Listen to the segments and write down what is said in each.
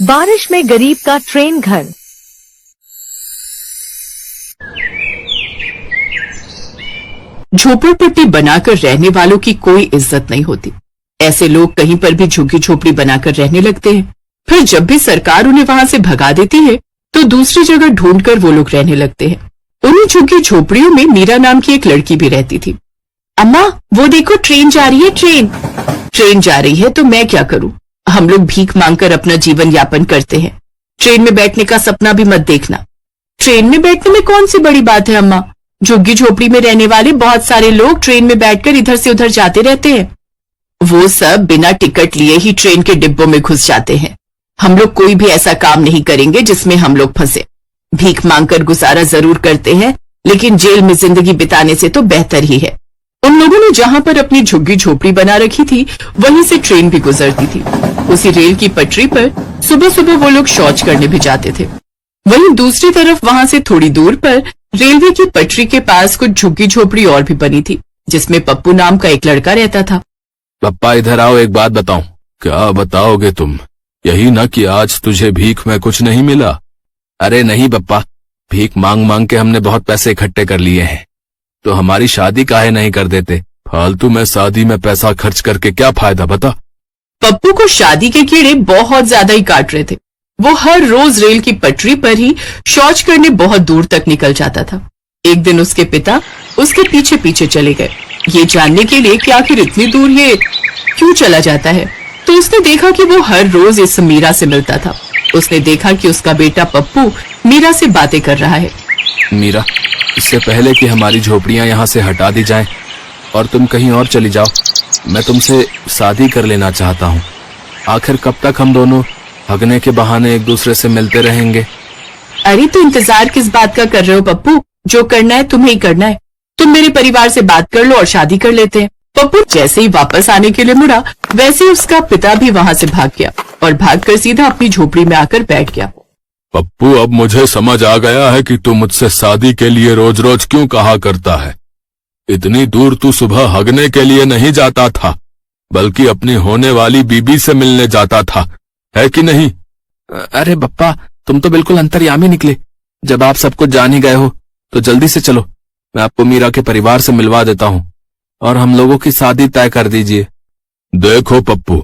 बारिश में गरीब का ट्रेन घर। झोपड़पट्टी बनाकर रहने वालों की कोई इज्जत नहीं होती। ऐसे लोग कहीं पर भी झुग्गी झोपड़ी बनाकर रहने लगते हैं। फिर जब भी सरकार उन्हें वहां से भगा देती है तो दूसरी जगह ढूंढकर वो लोग रहने लगते हैं। उन्हीं झुग्गी झोपड़ियों में मीरा नाम की एक लड़की भी रहती थी। अम्मा, वो देखो ट्रेन जा रही है। ट्रेन जा रही है तो मैं क्या करूं? हम लोग भीख मांगकर अपना जीवन यापन करते हैं। ट्रेन में बैठने का सपना भी मत देखना। ट्रेन में बैठने में कौन सी बड़ी बात है अम्मा? झुग्गी झोपड़ी में रहने वाले बहुत सारे लोग ट्रेन में बैठकर इधर से उधर जाते रहते हैं। वो सब बिना टिकट लिए ही ट्रेन के डिब्बों में घुस जाते हैं। हम लोग कोई भी ऐसा काम नहीं करेंगे जिसमें हम लोग फंसे। भीख मांगकर गुजारा जरूर करते हैं, लेकिन जेल में जिंदगी बिताने से तो बेहतर ही है। उन लोगों ने जहां पर अपनी झुग्गी झोपड़ी बना रखी थी वहीं से ट्रेन भी गुजरती थी। उसी रेल की पटरी पर सुबह सुबह वो लोग शौच करने भी जाते थे। वहीं दूसरी तरफ वहां से थोड़ी दूर पर रेलवे की पटरी के पास कुछ झुग्गी झोपड़ी और भी बनी थी, जिसमें पप्पू नाम का एक लड़का रहता था। पप्पा इधर आओ, एक बात बताऊं। क्या बताओगे तुम? यही ना कि आज तुझे भीख में कुछ नहीं मिला? अरे नहीं पप्पा, भीख मांग मांग के हमने बहुत पैसे इकट्ठे कर लिए हैं, तो हमारी शादी काहे नहीं कर देते? फालतू में शादी में पैसा खर्च करके क्या फायदा बता? पप्पू को शादी के कीड़े बहुत ज्यादा ही काट रहे थे। वो हर रोज रेल की पटरी पर ही शौच करने बहुत दूर तक निकल जाता था। एक दिन उसके पिता उसके पीछे पीछे चले गए, ये जानने के लिए कि आखिर इतनी दूर ये क्यों चला जाता है। तो उसने देखा कि वो हर रोज इस मीरा से मिलता था। उसने देखा कि उसका बेटा पप्पू मीरा से बातें कर रहा है। मीरा, इससे पहले कि हमारी झोपड़ियां यहाँ से हटा दी जाएं और तुम कहीं और चली जाओ, मैं तुमसे शादी कर लेना चाहता हूँ। आखिर कब तक हम दोनों हगने के बहाने एक दूसरे से मिलते रहेंगे? अरे तो इंतजार किस बात का कर रहे हो पप्पू? जो करना है तुम्हें ही करना है। तुम मेरे परिवार से बात कर लो और शादी कर लेते हैं। पप्पू जैसे ही वापस आने के लिए मुड़ा, वैसे उसका पिता भी वहां से भाग गया और भागकर सीधा अपनी झोपड़ी में आकर बैठ गया। पप्पू, अब मुझे समझ आ गया है कि तू मुझसे शादी के लिए रोज रोज क्यों कहा करता है। इतनी दूर तू सुबह हगने के लिए नहीं जाता था, बल्कि अपनी होने वाली बीबी से मिलने जाता था, है कि नहीं? अरे बप्पा, तुम तो बिल्कुल अंतर्यामी निकले। जब आप सब कुछ जान ही गए हो तो जल्दी से चलो, मैं आपको मीरा के परिवार से मिलवा देता हूँ और हम लोगों की शादी तय कर दीजिए। देखो पप्पू,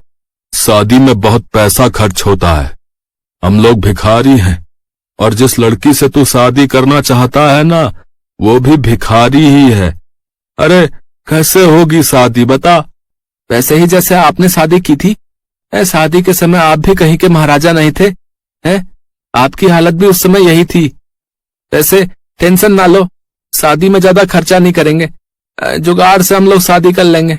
शादी में बहुत पैसा खर्च होता है। हम लोग भिखारी हैं और जिस लड़की से तू शादी करना चाहता है ना, वो भी भिखारी ही है। अरे कैसे होगी शादी बता? वैसे ही जैसे आपने शादी की थी। शादी के समय आप भी कहीं के महाराजा नहीं थे, हैं? आपकी हालत भी उस समय यही थी। वैसे टेंशन ना लो, शादी में ज्यादा खर्चा नहीं करेंगे, जुगाड़ से हम लोग शादी कर लेंगे।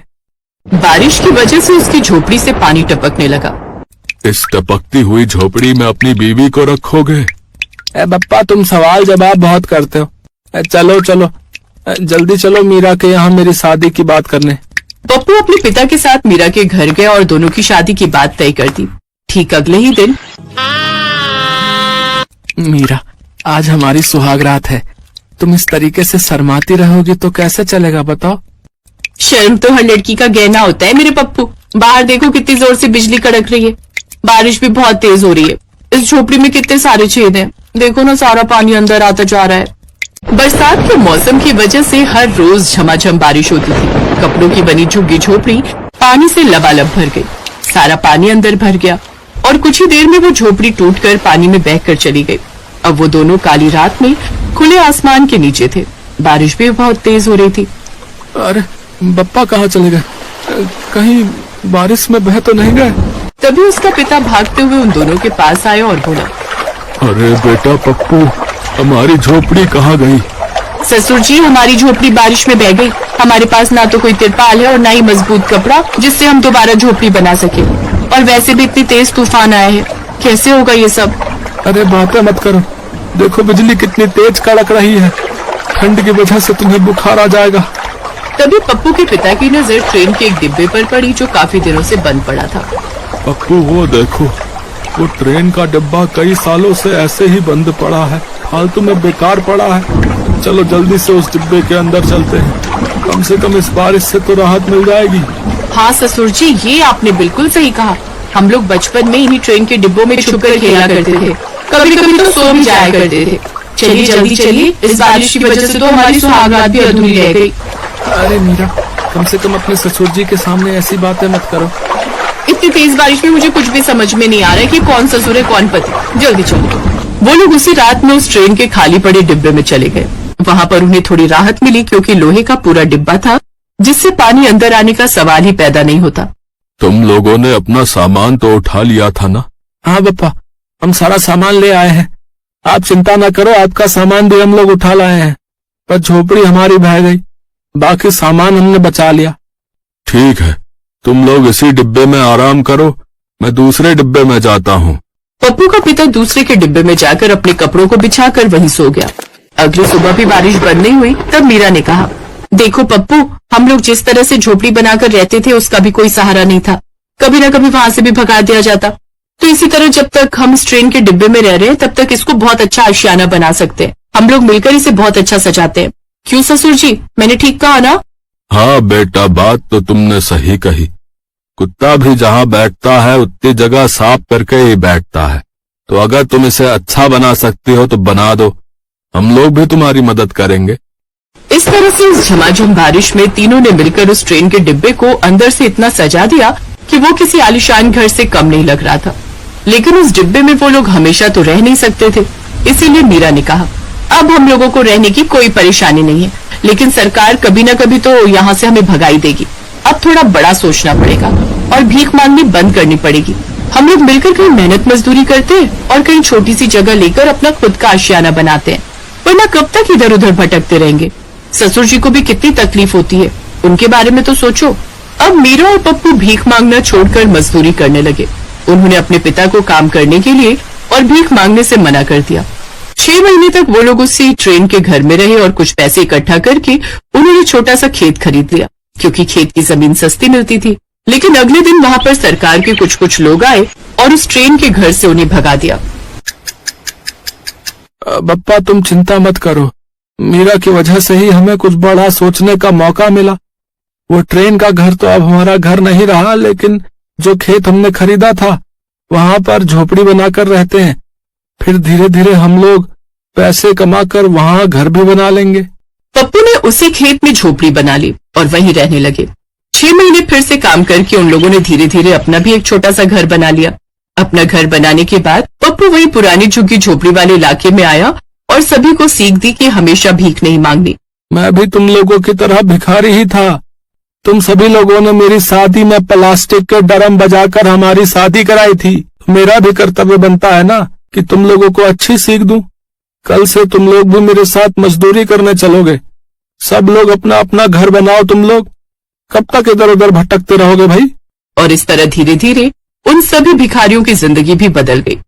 बारिश की वजह से उसकी झोपड़ी से पानी टपकने लगा। इस टपकती हुई झोपड़ी में अपनी बीवी को रखोगे? बप्पा, तुम सवाल जवाब बहुत करते हो। चलो चलो, जल्दी चलो मीरा के यहाँ मेरी शादी की बात करने। पप्पू अपने पिता के साथ मीरा के घर गया और दोनों की शादी की बात तय कर दी। ठीक अगले ही दिन, मीरा, आज हमारी सुहाग रात है। तुम इस तरीके से शर्माती रहोगी तो कैसे चलेगा बताओ? शर्म तो हर लड़की का गहना होता है मेरे पप्पू। बाहर देखो कितनी जोर से बिजली कड़क रही है। बारिश भी बहुत तेज हो रही है। इस झोपड़ी में कितने सारे छेद हैं। देखो ना, सारा पानी अंदर आता जा रहा है। बरसात के मौसम की वजह से हर रोज झमाझम बारिश होती थी। कपड़ों की बनी झुग्गी झोपड़ी पानी से लबालब भर गई। सारा पानी अंदर भर गया और कुछ ही देर में वो झोपड़ी टूटकर पानी में बहकर चली गई। अब वो दोनों काली रात में खुले आसमान के नीचे थे। बारिश भी बहुत तेज हो रही थी। अरे बप्पा कहाँ चले गए? कहीं बारिश में बह तो नहीं गए? तभी उसका पिता भागते हुए उन दोनों के पास आया और बोला, अरे बेटा पप्पू, हमारी झोपड़ी कहाँ गई? ससुर जी, हमारी झोपड़ी बारिश में बह गई। हमारे पास ना तो कोई तिरपाल है और ना ही मजबूत कपड़ा जिससे हम दोबारा झोपड़ी बना सके। और वैसे भी इतनी तेज तूफान आया है, कैसे होगा ये सब? अरे बातें मत करो, देखो बिजली कितनी तेज कड़क रही है। ठंड की वजह से तुम्हें बुखार आ जाएगा। तभी पप्पू के पिता की नजर ट्रेन के एक डिब्बे पर पड़ी जो काफी दिनों से बंद पड़ा था। पप्पू, वो देखो, वो ट्रेन का डिब्बा कई सालों से ऐसे ही बंद पड़ा है, फालतू में बेकार पड़ा है। चलो जल्दी से उस डिब्बे के अंदर चलते हैं, कम से कम इस बारिश से तो राहत मिल जाएगी। हाँ ससुर जी, ये आपने बिल्कुल सही कहा। हम लोग बचपन में इन्हीं ट्रेन के डिब्बों में छुपकर खेला करते थे, कभी कभी तो सो भी जाया करते थे। चलिए जल्दी चलिए, इस बारिश की वजह से तो हमारी सुहागरात भी अधूरी रह गई। अरे मीरा, कम से कम अपने ससुर जी के सामने ऐसी बातें मत करो। इतनी तेज बारिश में मुझे कुछ भी समझ में नहीं आ रहा है कि कौन ससुर है कौन पति। जल्दी चलो। वो लोग उसी रात में उस ट्रेन के खाली पड़े डिब्बे में चले गए। वहां पर उन्हें थोड़ी राहत मिली, क्योंकि लोहे का पूरा डिब्बा था जिससे पानी अंदर आने का सवाल ही पैदा नहीं होता। तुम लोगों ने अपना सामान तो उठा लिया था ना? हाँ पापा, हम सारा सामान ले आए हैं। आप चिंता न करो, आपका सामान भी हम लोग उठा लाए हैं। पर झोपड़ी हमारी बह गई, बाकी सामान हमने बचा लिया। ठीक है, तुम लोग इसी डिब्बे में आराम करो, मैं दूसरे डिब्बे में जाता हूँ। पप्पू का पिता दूसरे के डिब्बे में जाकर अपने कपड़ों को बिछाकर वहीं सो गया। अगली सुबह भी बारिश बंद नहीं हुई। तब मीरा ने कहा, देखो पप्पू, हम लोग जिस तरह से झोपड़ी बनाकर रहते थे उसका भी कोई सहारा नहीं था। कभी न कभी वहां से भी भगा दिया जाता। तो इसी तरह जब तक हम इस ट्रेन के डिब्बे में रह रहे हैं तब तक इसको बहुत अच्छा आशियाना बना सकते हैं। हम लोग मिलकर इसे बहुत अच्छा सजाते हैं। क्यों ससुर जी, मैंने ठीक कहा ना? हाँ बेटा, बात तो तुमने सही कही। कुत्ता भी जहाँ बैठता है उतनी जगह साफ करके ही बैठता है। तो अगर तुम इसे अच्छा बना सकती हो तो बना दो, हम लोग भी तुम्हारी मदद करेंगे। इस तरह से उस झमाझम बारिश में तीनों ने मिलकर उस ट्रेन के डिब्बे को अंदर से इतना सजा दिया कि वो किसी आलीशान घर से कम नहीं लग रहा था। लेकिन उस डिब्बे में वो लोग हमेशा तो रह नहीं सकते थे। इसीलिए मीरा ने कहा, अब हम लोगों को रहने की कोई परेशानी नहीं है, लेकिन सरकार कभी न कभी तो यहाँ से हमें भगाई देगी। अब थोड़ा बड़ा सोचना पड़ेगा और भीख मांगनी बंद करनी पड़ेगी। हम लोग मिलकर कहीं मेहनत मजदूरी करते हैं और कहीं छोटी सी जगह लेकर अपना खुद का आशियाना बनाते हैं, वरना कब तक इधर उधर भटकते रहेंगे। ससुर जी को भी कितनी तकलीफ होती है, उनके बारे में तो सोचो। अब मीरा और पप्पू भीख मांगना छोड़कर मजदूरी करने लगे। उन्होंने अपने पिता को काम करने के लिए और भीख मांगने से मना कर दिया। 6 महीने तक वो लोग उसी ट्रेन के घर में रहे और कुछ पैसे इकट्ठा करके उन्होंने छोटा सा खेत खरीद लिया, क्योंकि खेत की जमीन सस्ती मिलती थी। लेकिन अगले दिन वहां पर सरकार के कुछ लोग आए और उस ट्रेन के घर से उन्हें भगा दिया। बप्पा, तुम चिंता मत करो, मीरा की वजह से ही हमें कुछ बड़ा सोचने का मौका मिला। वो ट्रेन का घर तो अब हमारा घर नहीं रहा, लेकिन जो खेत हमने खरीदा था वहां पर झोपड़ी बनाकर रहते हैं। फिर धीरे धीरे हम लोग पैसे कमाकर वहां घर भी बना लेंगे। पप्पू ने उसी खेत में झोपड़ी बना ली और वहीं रहने लगे। 6 महीने फिर से काम करके उन लोगों ने धीरे धीरे अपना भी एक छोटा सा घर बना लिया। अपना घर बनाने के बाद पप्पू वही पुरानी झुग्गी झोपड़ी वाले इलाके में आया और सभी को सीख दी कि हमेशा भीख नहीं मांगनी। मैं भी तुम लोगों की तरह भिखारी ही था। तुम सभी लोगों ने मेरी शादी में प्लास्टिक के ड्रम बजाकर हमारी शादी कराई थी। मेरा भी कर्तव्य बनता है ना कि तुम लोगों को अच्छी सीख दूं। कल से तुम लोग भी मेरे साथ मजदूरी करने चलोगे। सब लोग अपना अपना घर बनाओ। तुम लोग कब तक इधर उधर भटकते रहोगे भाई? और इस तरह धीरे धीरे उन सभी भिखारियों की जिंदगी भी बदल गई।